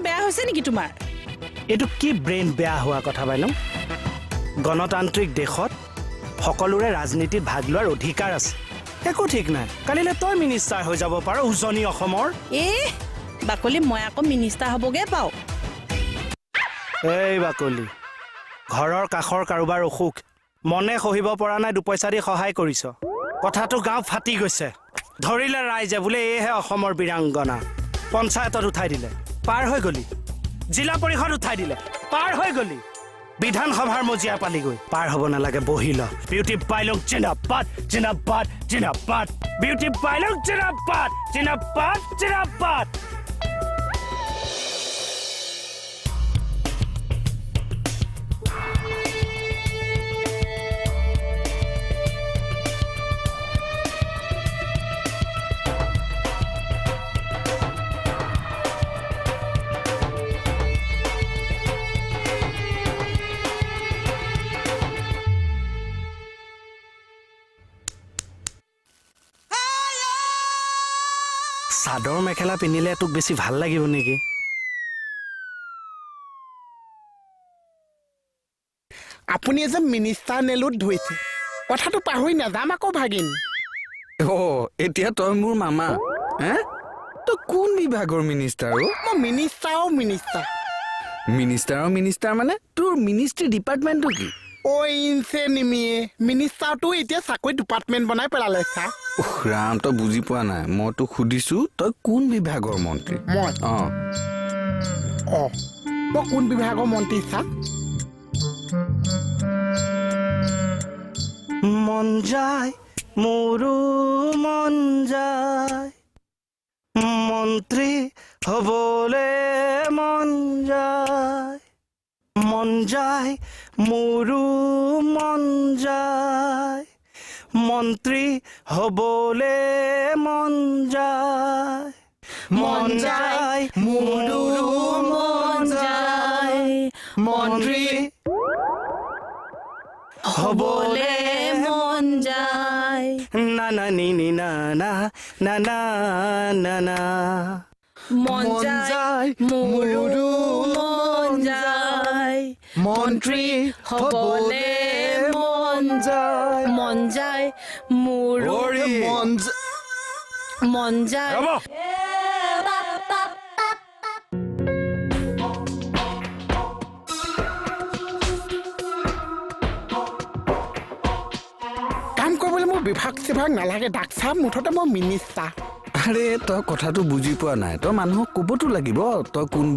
বেয়া হৈছে নেকি তোমাৰ? এইটো কি ব্ৰেইন বেয়া হোৱা কথা বাইদেউ? গণতান্ত্ৰিক দেশত সকলোৰে ৰাজনীতিত ভাগ লোৱাৰ অধিকাৰ আছে। একো ঠিক নাই, কালিলৈ তই মিনিষ্টাৰ হৈ যাব পাৰ উজনি অসমৰ। বাকলি মই আকৌ মিনিষ্টাৰ হ'বগে পাওঁ। এই বাকলি, ঘৰৰ কাষৰ কাৰোবাৰ অসুখ মনে সহিব পৰা নাই, দুপইচা দি সহায় কৰিছ, কথাটো গাঁও ফাটি গৈছে। ধৰিলে ৰাইজে বোলে এইহে অসমৰ বীৰাংগনা। পঞ্চায়তত উঠাই দিলে, পাৰ হৈ গলি। জিলা পৰিষদ উঠাই দিলে, পাৰ হৈ গলি। বিধানসভাৰ মজিয়া পালিগৈ, পাৰ হ'ব নালাগে বহি ল। বিউটি বাইলং জিন্দাবাদ জিন্দাবাদ জিন্দাবাদ, বিউটি বাইলং জিন্দাবাদ জিন্দাবাদ জিন্দাবাদ। চাদৰ মেখেলা পিন্ধিলে তোক বেছি ভাল লাগিব নেকি? আপুনি যে মিনিষ্টাৰ নেলোত ধুইছে, কথাটো পাহৰি নাযাম আকৌ ভাগিন। এতিয়া তই মোৰ মামা হে? তই কোন বিভাগৰ মিনিষ্টাৰ? মই মিনিষ্টাৰ মিনিষ্টাৰ মানে তোৰ মিনিষ্ট্ৰী ডিপাৰ্টমেণ্টটো কি? ইনছে নিমিয়ে মিনিষ্টাৰটো এতিয়া চাকৰি ডিপাৰ্টমেণ্ট বনাই পেলালে চা। ৰাম, তই বুজি পোৱা নাই, মই তোক সুধিছো তই কোন বিভাগৰ মন্ত্ৰী? মই মই কোন বিভাগৰ মন্ত্ৰী চা? মন যায় মোৰো মন যায়, মন্ত্ৰী হ'বলে মন যায়। মন যায় মোৰো মন যায়, মন্ত্ৰী হ'বলে মন যায়। মন যায় মোৰো মন যায়, মন্ত্ৰী হ'বলে মন যায়। না না নি নি না না না না না না। মন যায় মোৰো মন যায়, মন্ত্ৰী হ'বলে মন যায়। মন যায় মোৰো মন যায়। কাম কৰিবলৈ মোৰ বিভাগ চিভাগ নালাগে, ডাক চাম মুঠতে মই মিনিষ্টাৰ। আৰে তই কথাটো বুজি পোৱা নাই, তই মানুহক ক'বতো লাগিব তই কোন